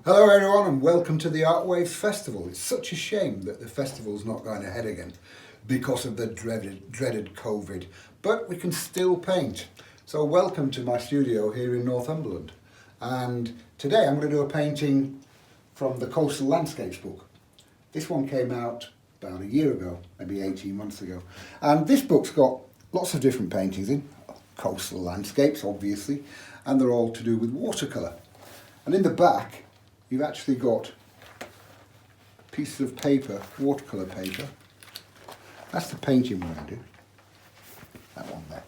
Hello everyone and welcome to the Artwave Festival. It's such a shame that the festival's not going ahead again because of the dreaded COVID, but we can still paint. So welcome to my studio here in Northumberland. And today I'm going to do a painting from the Coastal Landscapes book. This one came out about a year ago, maybe 18 months ago. And this book's got lots of different paintings in, coastal landscapes obviously, and they're all to do with watercolour. And in the back you've actually got pieces of paper, watercolour paper. That's the painting we're going to do. That one there.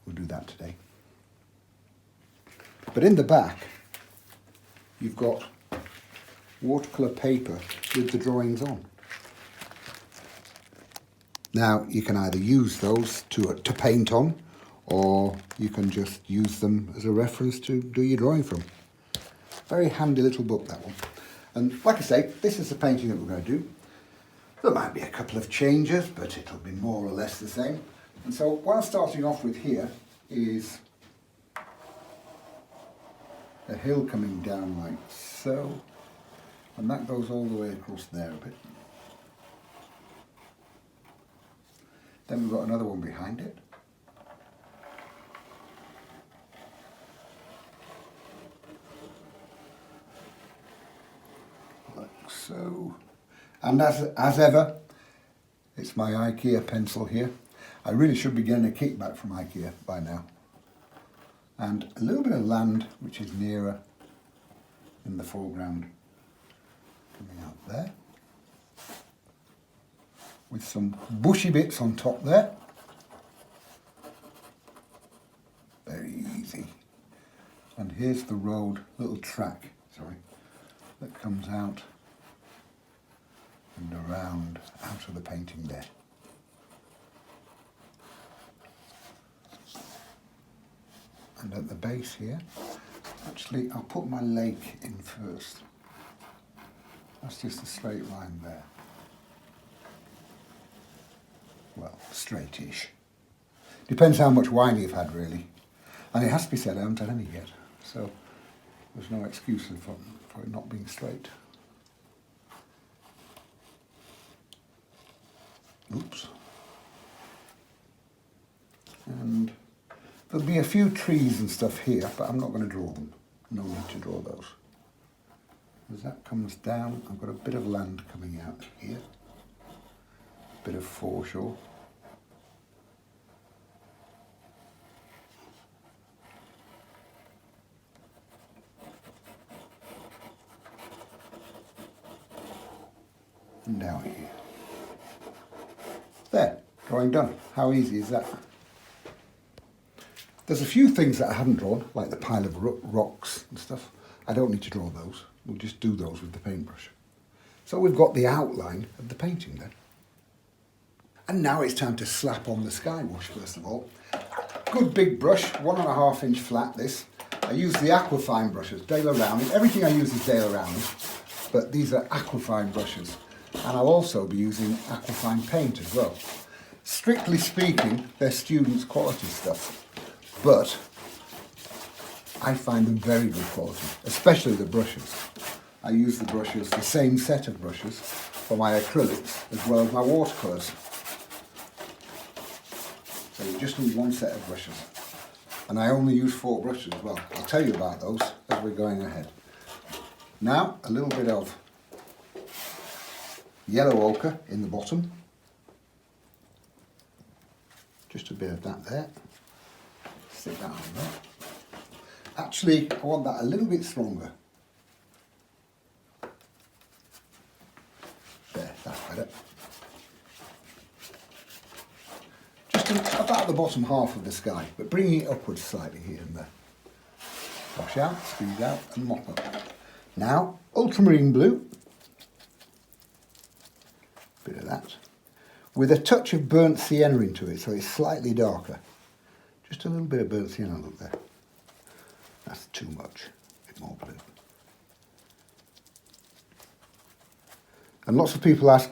We'll do that today. But in the back, you've got watercolour paper with the drawings on. Now, you can either use those to paint on, or you can just use them as a reference to do your drawing from. Very handy little book, that one. And like I say, this is the painting that we're going to do. There might be a couple of changes, but it'll be more or less the same. And so what I'm starting off with here is a hill coming down like so. And that goes all the way across there a bit. Then we've got another one behind it. So, and as ever, it's my IKEA pencil here. I really should be getting a kickback from IKEA by now. And a little bit of land, which is nearer in the foreground, coming out there. With some bushy bits on top there. Very easy. And here's the road, little track, sorry, that comes out and around out of the painting there. And at the base here, actually I'll put my lake in first. That's just a straight line there. Well, straightish. Depends how much wine you've had really. And it has to be said I haven't had any yet, so there's no excuse for it not being straight. Oops. And there'll be a few trees and stuff here, but I'm not going to draw them. No need to draw those. As that comes down, I've got a bit of land coming out here. A bit of foreshore. And down here. There, drawing done. How easy is that? There's a few things that I haven't drawn, like the pile of rocks and stuff. I don't need to draw those. We'll just do those with the paintbrush. So we've got the outline of the painting then. And now it's time to slap on the sky wash first of all. Good big brush, 1.5 inch flat this. I use the Aquafine brushes, Dale Rounding. Everything I use is Dale Rounding, but these are Aquafine brushes. And I'll also be using Aquafine paint as well. Strictly speaking, they're students' quality stuff, but I find them very good quality, especially the brushes. I use the brushes, the same set of brushes, for my acrylics as well as my watercolours. So you just need one set of brushes. And I only use 4 brushes as well. I'll tell you about those as we're going ahead. Now, a little bit of yellow ochre in the bottom. Just a bit of that there. Stick that on there. Actually, I want that a little bit stronger. There, that's better. Just about the bottom half of the sky, but bringing it upwards slightly here and there. Wash out, squeeze out and mop up. Now, ultramarine blue. Bit of that, with a touch of burnt sienna into it, so it's slightly darker. Just a little bit of burnt sienna, look there. That's too much, a bit more blue. And lots of people ask,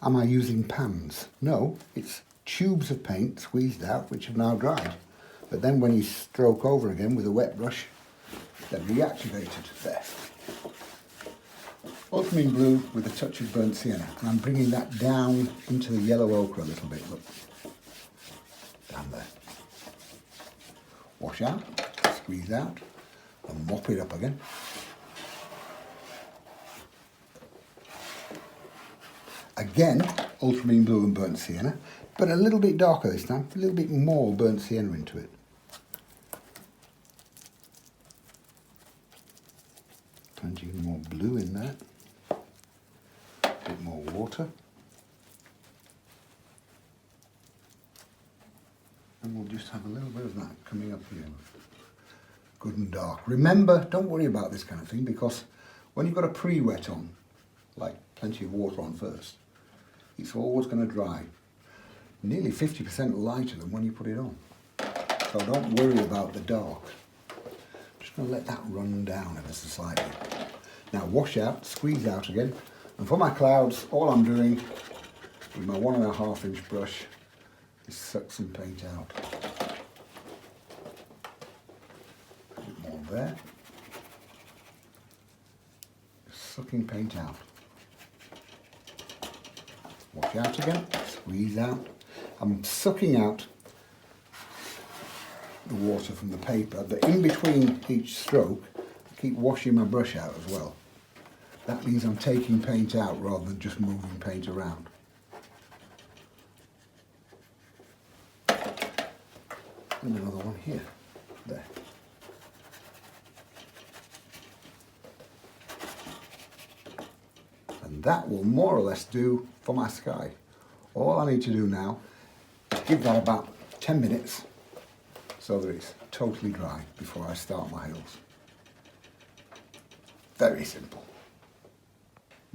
am I using pans? No, it's tubes of paint squeezed out, which have now dried. But then when you stroke over again with a wet brush, They're reactivated there. Ultramarine blue with a touch of burnt sienna, and I'm bringing that down into the yellow ochre a little bit, look. Down there. Wash out, squeeze out, and mop it up again. Again, ultramarine blue and burnt sienna, but a little bit darker this time, a little bit more burnt sienna into it. Plenty more blue in there. A bit more water. And we'll just have a little bit of that coming up here. Good and dark. Remember, don't worry about this kind of thing, because when you've got a pre-wet on, like plenty of water on first, it's always going to dry. Nearly 50% lighter than when you put it on. So don't worry about the dark. Just going to let that run down ever so slightly. Now wash out, squeeze out again. And for my clouds, all I'm doing with my 1.5 inch brush is suck some paint out. A bit more there. Just sucking paint out. Wash out again, squeeze out. I'm sucking out the water from the paper, but in between each stroke, I keep washing my brush out as well. That means I'm taking paint out rather than just moving paint around. And another one here, there. And that will more or less do for my sky. All I need to do now is give that about 10 minutes so that it's totally dry before I start my hills. Very simple.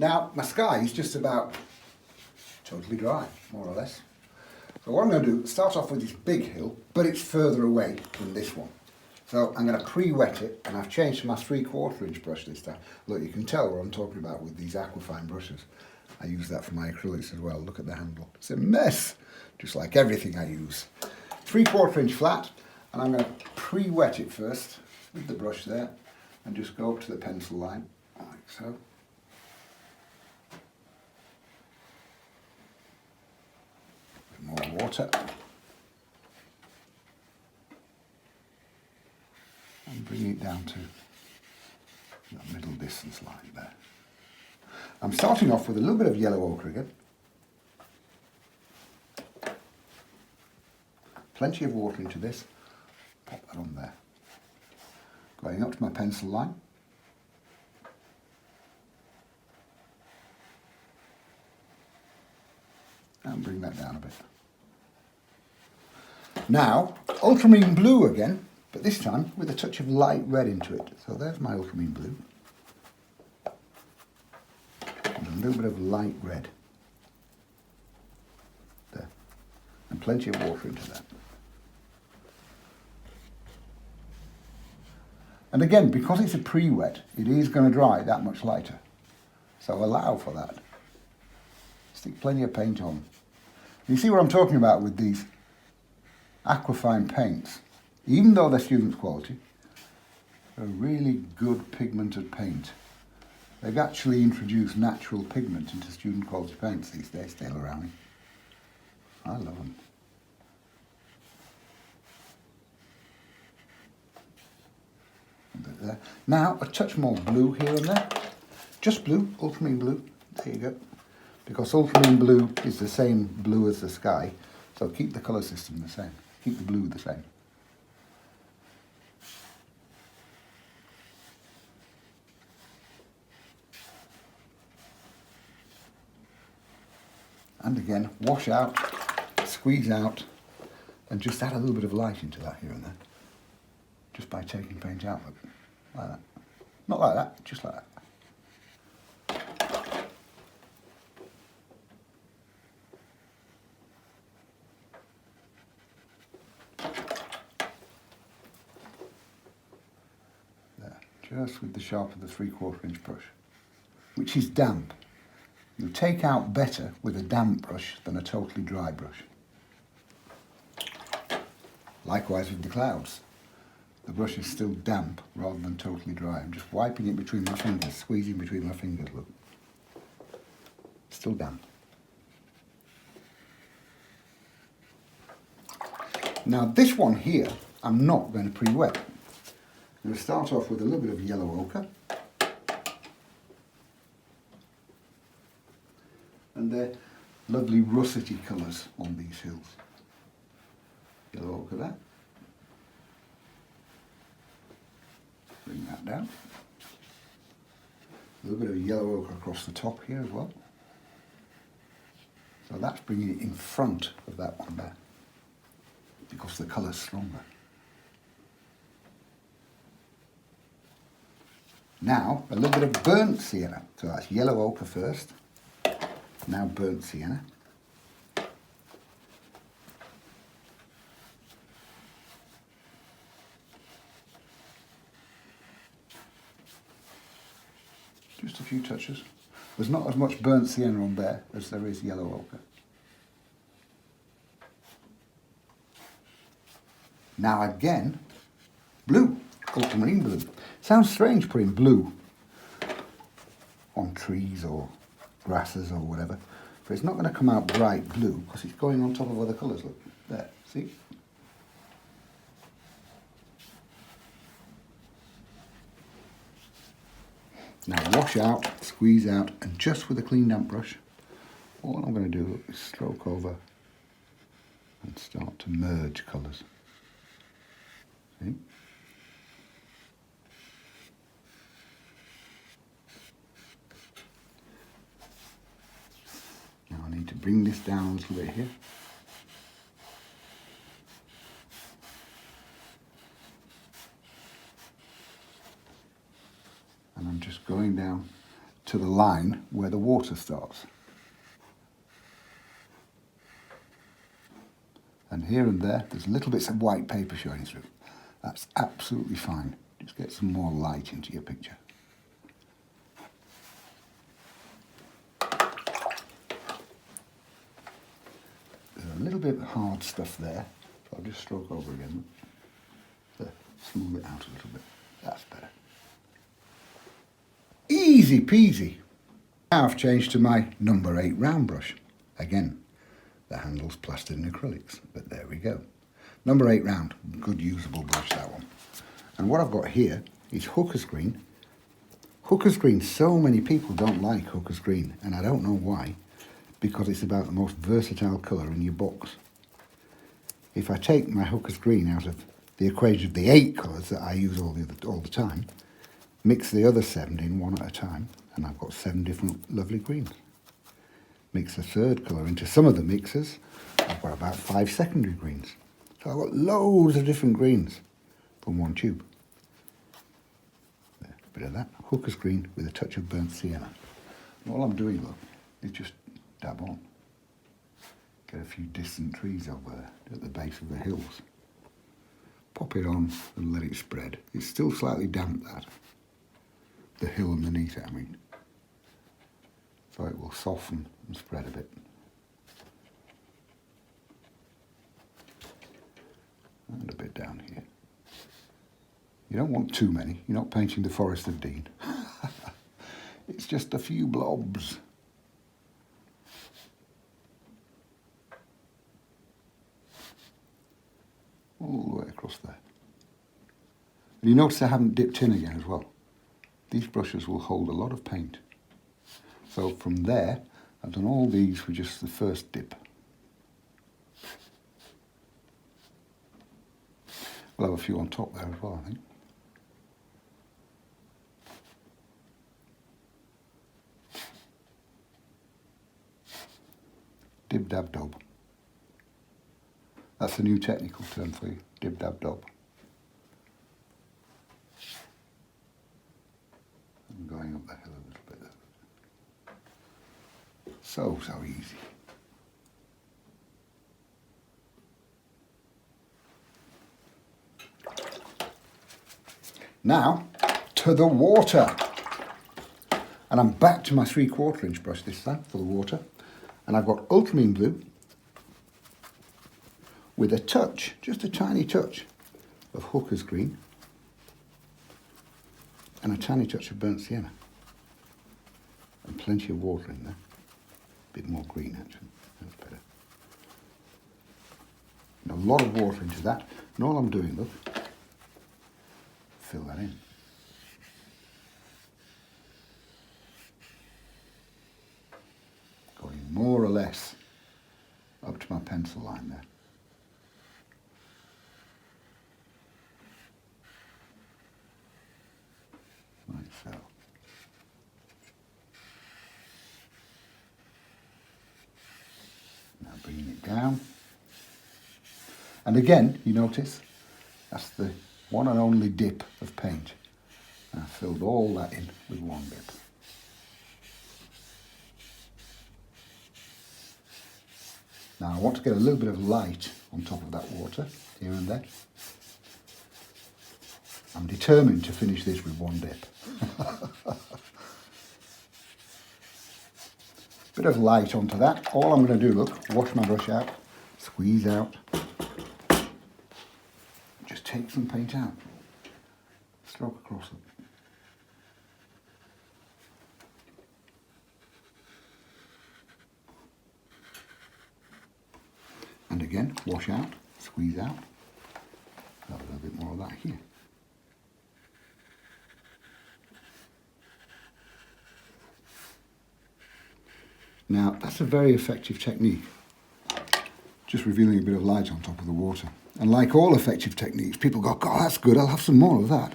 Now, my sky is just about totally dry, more or less. So what I'm going to do, start off with this big hill, but it's further away than this one. So I'm going to pre-wet it, and I've changed to my 3/4 inch brush this time. Look, you can tell what I'm talking about with these aquafine brushes. I use that for my acrylics as well. Look at the handle. It's a mess, just like everything I use. 3/4 inch flat, and I'm going to pre-wet it first with the brush there, and just go up to the pencil line, like so. More water. And bring it down to the middle distance line there. I'm starting off with a little bit of yellow ochre again. Plenty of water into this. Pop that on there. Going up to my pencil line. And bring that down a bit. Now, ultramarine blue again, but this time with a touch of light red into it. So there's my ultramarine blue. And a little bit of light red. There. And plenty of water into that. And again, because it's a pre-wet, it is going to dry that much lighter. So allow for that. Stick plenty of paint on. You see what I'm talking about with these aquafine paints? Even though they're students' quality, they're a really good pigmented paint. They've actually introduced natural pigment into student quality paints these days, Dale around. I love them. There. Now a touch more blue here and there. Just blue, ultramarine blue. There you go. Because ultramarine blue is the same blue as the sky, so keep the colour system the same. Keep the blue the same. And again, wash out, squeeze out, and just add a little bit of light into that here and there. Just by taking paint out, like that. Not like that, just like that. Just with the sharp of the 3/4 inch brush, which is damp. You take out better with a damp brush than a totally dry brush. Likewise with the clouds. The brush is still damp rather than totally dry. I'm just wiping it between my fingers, squeezing between my fingers, look. Still damp. Now this one here, I'm not going to pre-wet. I'm going to start off with a little bit of yellow ochre. And they're lovely russety colours on these hills. Yellow ochre there. Bring that down. A little bit of yellow ochre across the top here as well. So that's bringing it in front of that one there, because the colour's stronger. Now, a little bit of burnt sienna. So that's yellow ochre first, now burnt sienna. Just a few touches. There's not as much burnt sienna on there as there is yellow ochre. Now again, blue, ultramarine blue. Sounds strange putting blue on trees or grasses or whatever, but it's not going to come out bright blue because it's going on top of other colours. Look, there, see? Now wash out, squeeze out, and just with a clean damp brush, all I'm going to do is stroke over and start to merge colours. See? Now I need to bring this down a little bit here. And I'm just going down to the line where the water starts. And here and there, there's little bits of white paper showing through. That's absolutely fine. Just get some more light into your picture. There's a little bit of hard stuff there, so I'll just stroke over again. There, smooth it out a little bit. That's better. Easy peasy. Now I've changed to my number 8 round brush. Again, the handle's plastered in acrylics, but there we go. Number 8 round, good usable brush, that one. And what I've got here is Hooker's Green. Hooker's Green, so many people don't like Hooker's Green, and I don't know why, because it's about the most versatile colour in your box. If I take my Hooker's Green out of the equation of the 8 colours that I use all the time, mix the other 7 in one at a time, and I've got 7 different lovely greens. Mix the third colour into some of the mixers, I've got about 5 secondary greens. So I've got loads of different greens from one tube. There, a bit of that. Hooker's Green with a touch of burnt sienna. And all I'm doing, look, is just dab on. Get a few distant trees over there at the base of the hills. Pop it on and let it spread. It's still slightly damp, that. The hill underneath it, I mean. So it will soften and spread a bit. And a bit down here. You don't want too many. You're not painting the Forest of Dean. It's just a few blobs. All the way across there. And you notice I haven't dipped in again as well. These brushes will hold a lot of paint. So from there, I've done all these with just the first dip. We'll have a few on top there as well, I think. Dib dab dob. That's a new technical term for you. Dib dab dob. I'm going up the hill a little bit there. So easy. Now, to the water. And I'm back to my 3/4 inch brush this time for the water. And I've got ultramarine blue with a touch, just a tiny touch, of Hooker's Green. and a tiny touch of burnt sienna. And plenty of water in there. A bit more green actually, that's better. And a lot of water into that. And all I'm doing, look, fill that in. Going more or less up to my pencil line there. Like so. Now bringing it down. And again, you notice, that's the one and only dip of paint. And I filled all that in with one dip. Now I want to get a little bit of light on top of that water, here and there. I'm determined to finish this with one dip. Bit of light onto that. All I'm going to do, look, wash my brush out, squeeze out, just take some paint out, stroke across it. And again, wash out, squeeze out, have a little bit more of that here. Now, that's a very effective technique, just revealing a bit of light on top of the water. And like all effective techniques, people go, God, that's good, I'll have some more of that.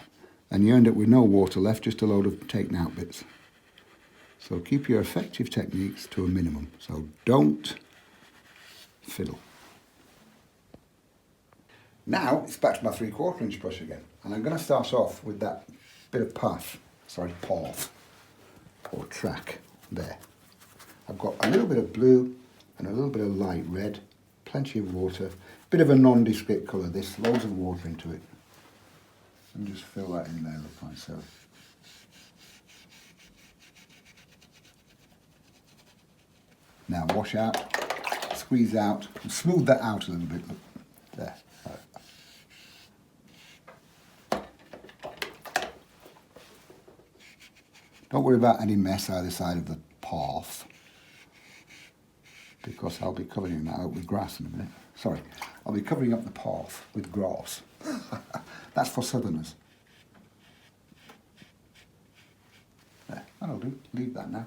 And you end up with no water left, just a load of taken out bits. So keep your effective techniques to a minimum. So don't fiddle. Now, it's back to my 3/4 inch brush again. And I'm going to start off with that bit of path or track there. I've got a little bit of blue and a little bit of light red, plenty of water, bit of a nondescript colour, this, loads of water into it. And just fill that in there, look like so. Now wash out, squeeze out, and smooth that out a little bit, look, there. Don't worry about any mess either side of the path, because I'll be covering that up with grass in a minute. Sorry, I'll be covering up the path with grass. That's for southerners. There, that'll do, leave that now.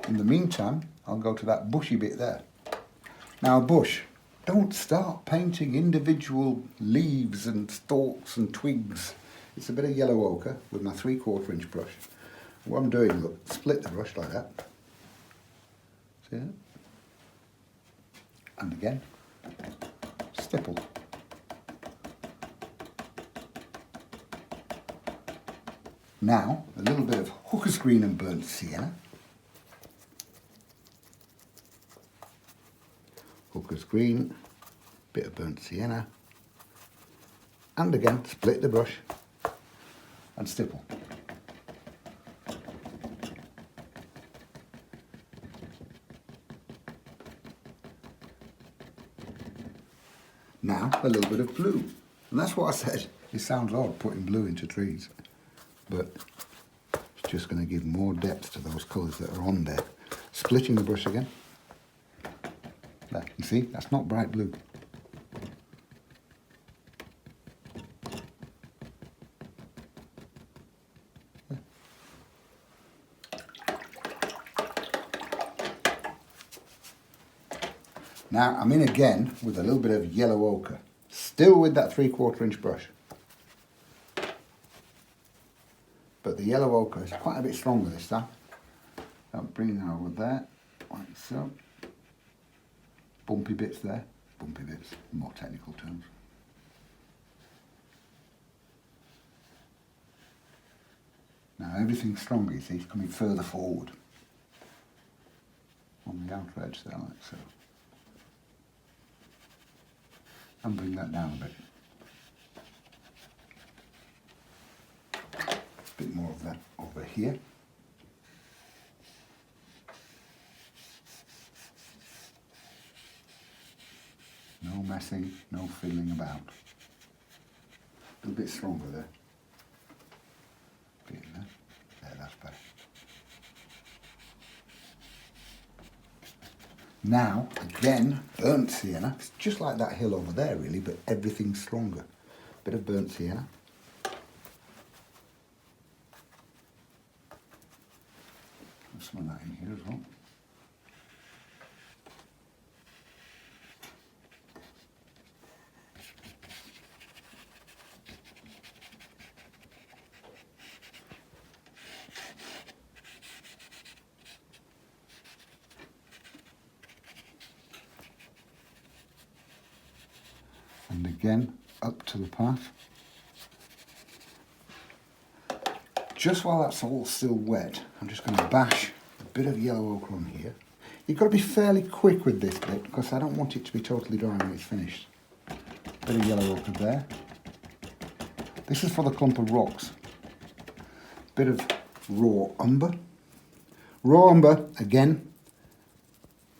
In the meantime, I'll go to that bushy bit there. Now a bush, don't start painting individual leaves and stalks and twigs. It's a bit of yellow ochre with my 3/4 inch brush. What I'm doing, look, split the brush like that. See that? And again, stipple. Now, a little bit of hooker's green and burnt sienna. Hooker's green, bit of burnt sienna. And again, split the brush and stipple. Now, a little bit of blue. And that's what I said. It sounds odd putting blue into trees, but it's just going to give more depth to those colours that are on there. Splitting the brush again. There, you see, that's not bright blue. Now I'm in again with a little bit of yellow ochre, still with that 3/4 inch brush. But the yellow ochre is quite a bit stronger this time. I'm bringing that over there, like so. Bumpy bits there, bumpy bits, more technical terms. Now everything's stronger, you see, it's coming further forward. On the outer edge there, like so. And bring that down a bit. A bit more of that over here. No messing, no fiddling about. A little bit stronger there. Bit in there. Now, again, burnt sienna. It's just like that hill over there, really, but everything's stronger. Bit of burnt sienna. Put some of that in here as well. And again, up to the path. Just while that's all still wet, I'm just going to bash a bit of yellow ochre on here. You've got to be fairly quick with this bit because I don't want it to be totally dry when it's finished. Bit of yellow ochre there. This is for the clump of rocks. Bit of raw umber. Raw umber, again,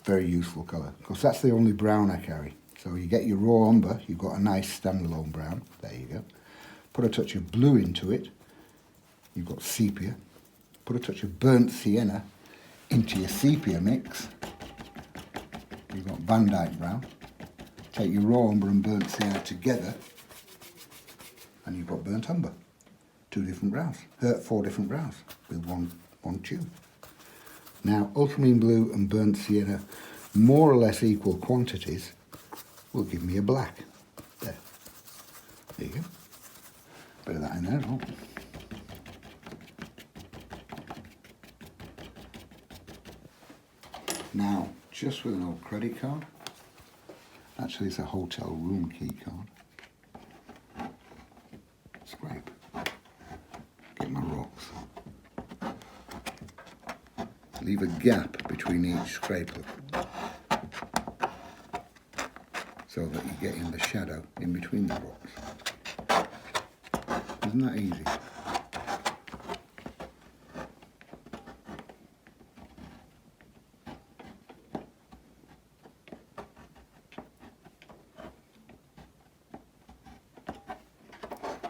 very useful colour because that's the only brown I carry. So you get your raw umber, you've got a nice standalone brown, there you go. Put a touch of blue into it, you've got sepia. Put a touch of burnt sienna into your sepia mix, you've got Van Dyke brown. Take your raw umber and burnt sienna together, and you've got burnt umber. 4 different browns with one tube. Now, ultramarine blue and burnt sienna, more or less equal quantities, will give me a black. There you go. Bit of that in there as well. Now, just with an old credit card, actually it's a hotel room key card, scrape, get my rocks, leave a gap between each scraper so that you get in the shadow in between the rocks. Isn't that easy?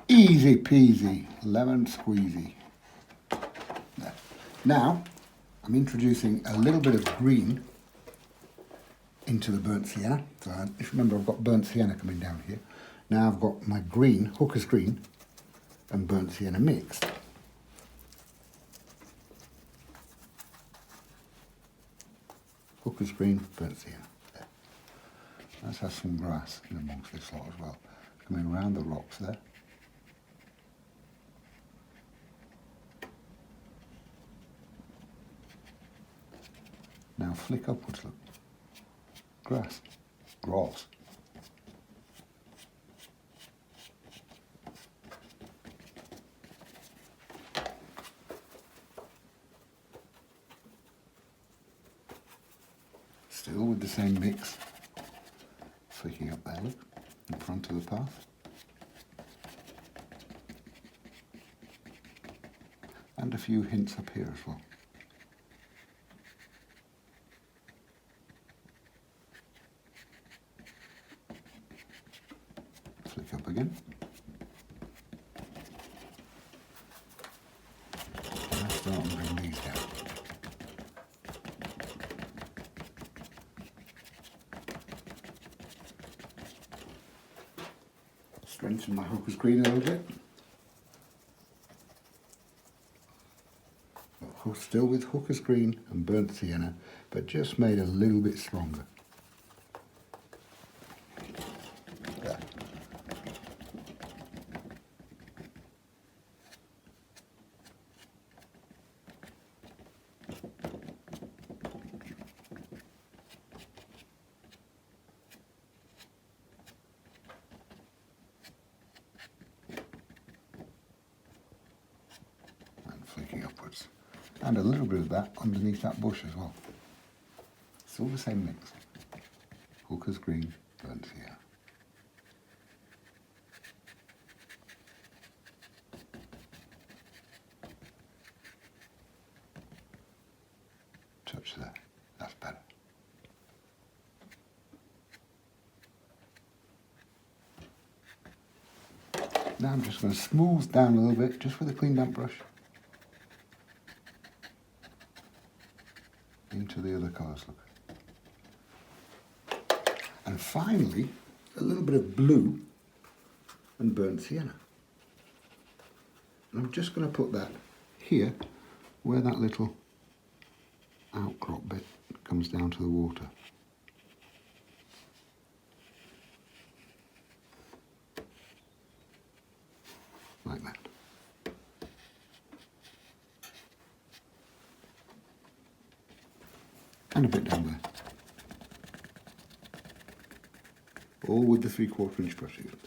Easy peasy, lemon squeezy. There. Now, I'm introducing a little bit of green into the burnt sienna. So if you remember, I've got burnt sienna coming down here. Now I've got my green, hooker's green, and burnt sienna mixed. Hooker's green, burnt sienna. There. Let's have some grass in amongst this lot as well. Coming around the rocks there. Now flick upwards, look. Grass. Still with the same mix. Flicking up there, look, in front of the path. And a few hints up here as well. Flick up again. Let's start and bring these down. Strengthen my hooker's green a little bit. Still with hooker's green and burnt sienna, but just made a little bit stronger. There. And flicking upwards. And a little bit of that underneath that bush as well. Still the same mix. Hooker's green, burnt sienna. Touch there, that's better. Now I'm just going to smooth down a little bit, just with a clean damp brush. Into the other colours, look. And finally, a little bit of blue and burnt sienna. And I'm just going to put that here where that little outcrop bit comes down to the water. Like that. And a bit down there. All with the 3/4 inch brush again.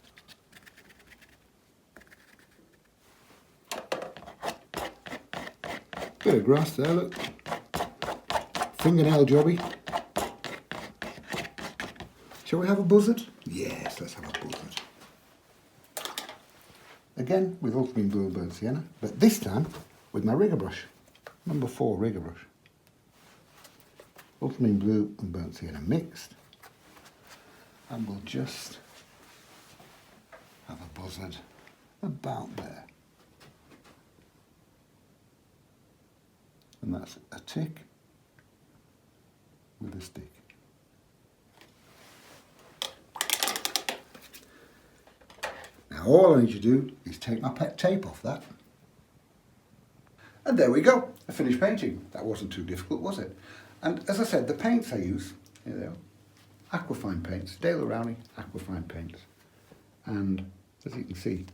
Bit of grass there, look. Fingernail jobby. Shall we have a buzzard? Yes, let's have a buzzard. Again, with ultramarine blue and burnt sienna, but this time with my rigger brush. Number 4 rigger brush. Ultramarine blue and burnt sienna mixed. And we'll just have a buzzard about there. And that's a tick with a stick. Now all I need to do is take my pet tape off that. And there we go, a finished painting. That wasn't too difficult, was it? And as I said, the paints I use, here they are, aquafine paints, Dale Rowney aquafine paints. And as you can see,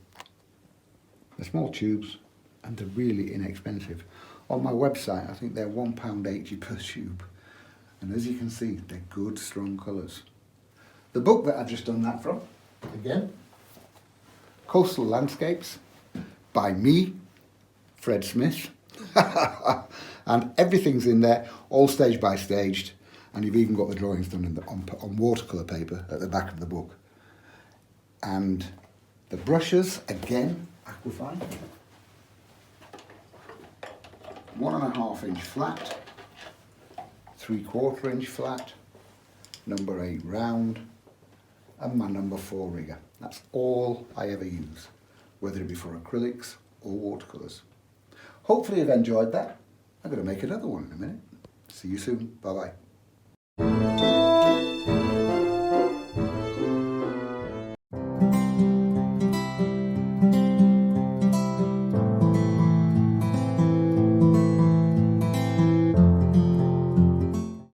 they're small tubes and they're really inexpensive. On my website, I think they're £1.80 per tube. And as you can see, they're good, strong colours. The book that I've just done that from, again, Coastal Landscapes by me, Fred Smith. And everything's in there, all stage by staged. And you've even got the drawings done in on watercolour paper at the back of the book. And the brushes, again, aquafine. 1.5 inch flat, 3/4 inch flat, number 8 round, and my number 4 rigger. That's all I ever use, whether it be for acrylics or watercolours. Hopefully you've enjoyed that. I'm going to make another one in a minute. See you soon. Bye bye.